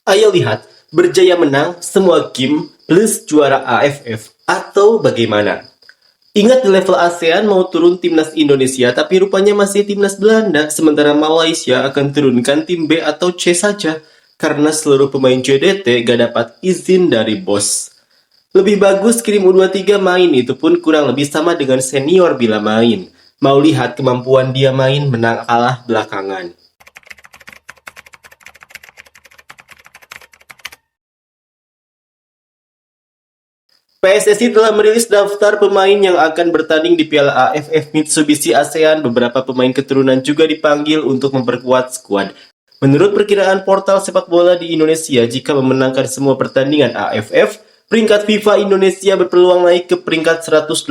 Ayo lihat, berjaya menang semua game plus juara AFF atau bagaimana? Ingat di level ASEAN mau turun timnas Indonesia tapi rupanya masih timnas Belanda sementara Malaysia akan turunkan tim B atau C saja karena seluruh pemain JDT gak dapat izin dari bos. Lebih bagus kirim U23 main itu pun kurang lebih sama dengan senior bila main. Mau lihat kemampuan dia main menang kalah belakangan. PSSI telah merilis daftar pemain yang akan bertanding di Piala AFF Mitsubishi ASEAN. Beberapa pemain keturunan juga dipanggil untuk memperkuat skuad. Menurut perkiraan portal sepak bola di Indonesia, jika memenangkan semua pertandingan AFF, peringkat FIFA Indonesia berpeluang naik ke peringkat 118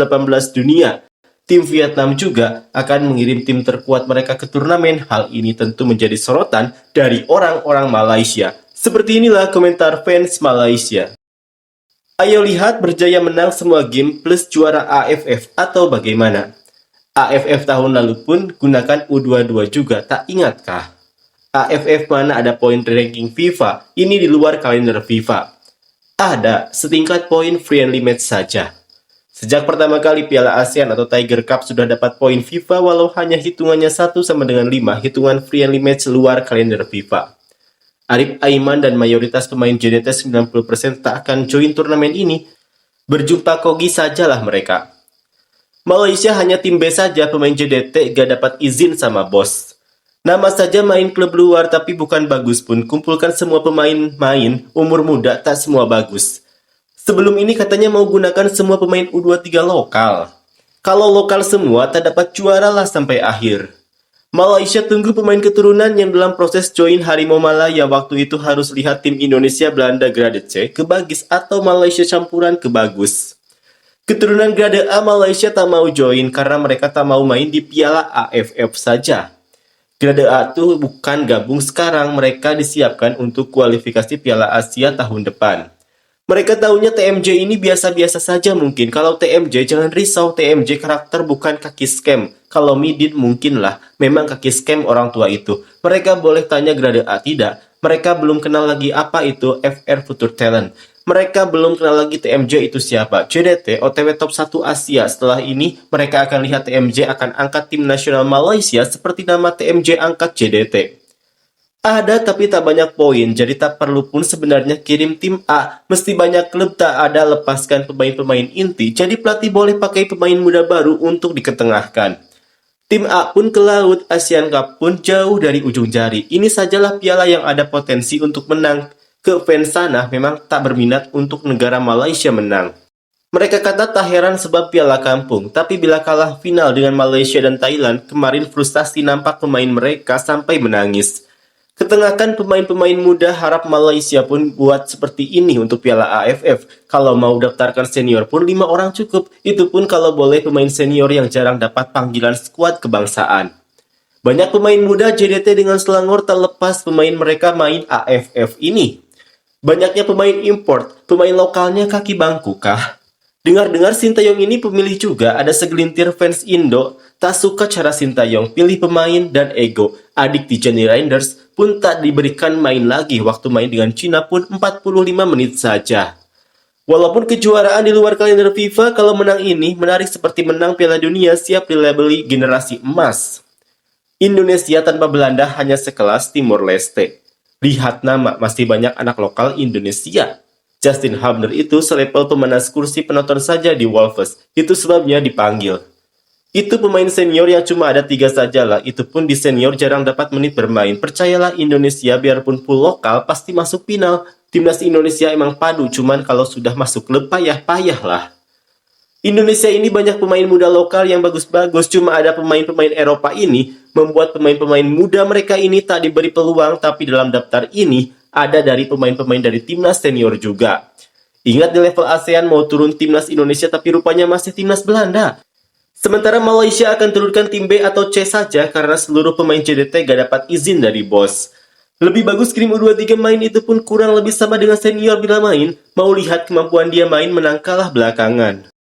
dunia. Tim Vietnam juga akan mengirim tim terkuat mereka ke turnamen. Hal ini tentu menjadi sorotan dari orang-orang Malaysia. Seperti inilah komentar fans Malaysia. Ayo lihat berjaya menang semua game plus juara AFF atau bagaimana? AFF tahun lalu pun gunakan U22 juga, tak ingatkah? AFF mana ada poin ranking FIFA, ini di luar kalender FIFA. Ada, setingkat poin friendly match saja. Sejak pertama kali Piala ASEAN atau Tiger Cup sudah dapat poin FIFA walau hanya hitungannya 1 sama dengan 5 hitungan friendly match luar kalender FIFA. Arif Aiman dan mayoritas pemain JDT 90% tak akan join turnamen ini. Berjumpa Kogi sajalah mereka. Malaysia hanya tim B saja pemain JDT gak dapat izin sama bos. Nama saja main klub luar tapi bukan bagus pun. Kumpulkan semua pemain main, umur muda tak semua bagus. Sebelum ini katanya mau gunakan semua pemain U23 lokal. Kalau lokal semua tak dapat juara lah sampai akhir. Malaysia tunggu pemain keturunan yang dalam proses join Harimau Malaya waktu itu harus lihat tim Indonesia Belanda grade C ke Bagis atau Malaysia campuran ke Bagus. Keturunan grade A Malaysia tak mau join karena mereka tak mau main di Piala AFF saja. Grade A tuh bukan gabung sekarang, mereka disiapkan untuk kualifikasi Piala Asia tahun depan. Mereka tahunya TMJ ini biasa-biasa saja mungkin. Kalau TMJ jangan risau, TMJ karakter bukan kaki scam. Kalau Midin mungkin lah, memang kaki scam orang tua itu. Mereka boleh tanya grade A tidak. Mereka belum kenal lagi apa itu FR Future Talent. Mereka belum kenal lagi TMJ itu siapa. JDT OTW top 1 Asia. Setelah ini mereka akan lihat TMJ akan angkat tim nasional Malaysia seperti nama TMJ angkat JDT. Ada tapi tak banyak poin, jadi tak perlu pun sebenarnya kirim tim A. Mesti banyak klub tak ada lepaskan pemain-pemain inti, jadi pelatih boleh pakai pemain muda baru untuk diketengahkan. Tim A pun ke laut, Asian Cup pun jauh dari ujung jari. Ini sajalah piala yang ada potensi untuk menang. Ke fans sana memang tak berminat untuk negara Malaysia menang. Mereka kata tak heran sebab piala kampung, tapi bila kalah final dengan Malaysia dan Thailand, kemarin frustasi nampak pemain mereka sampai menangis. Ketengahkan pemain-pemain muda, harap Malaysia pun buat seperti ini untuk Piala AFF. Kalau mau daftarkan senior pun 5 orang cukup. Itu pun kalau boleh pemain senior yang jarang dapat panggilan skuad kebangsaan. Banyak pemain muda JDT dengan Selangor tak lepas pemain mereka main AFF ini. Banyaknya pemain import, pemain lokalnya kaki bangku kah? Dengar-dengar Sintayong ini pemilih juga, ada segelintir fans Indo tak suka cara Sintayong pilih pemain dan ego. Adik di Johnny Reinders pun tak diberikan main lagi, waktu main dengan Cina pun 45 menit saja. Walaupun kejuaraan di luar kalender FIFA, kalau menang ini menarik seperti menang Piala Dunia siap dilabeli generasi emas. Indonesia tanpa Belanda hanya sekelas Timor Leste. Lihat nama, masih banyak anak lokal Indonesia. Justin Hubner itu selevel pemanas kursi penonton saja di Wolves. Itu sebabnya dipanggil. Itu pemain senior yang cuma ada 3 saja lah. Itu pun di senior jarang dapat menit bermain. Percayalah Indonesia biarpun full lokal pasti masuk final. Timnas Indonesia emang padu, cuman kalau sudah masuk klub payah-payah lah. Indonesia ini banyak pemain muda lokal yang bagus-bagus, cuma ada pemain-pemain Eropa ini membuat pemain-pemain muda mereka ini tak diberi peluang, tapi dalam daftar ini ada dari pemain-pemain dari timnas senior juga. Ingat di level ASEAN mau turun timnas Indonesia tapi rupanya masih timnas Belanda. Sementara Malaysia akan turunkan tim B atau C saja karena seluruh pemain JDT gak dapat izin dari bos. Lebih bagus kirim U23 main itu pun kurang lebih sama dengan senior bila main. Mau lihat kemampuan dia main menang kalah belakangan.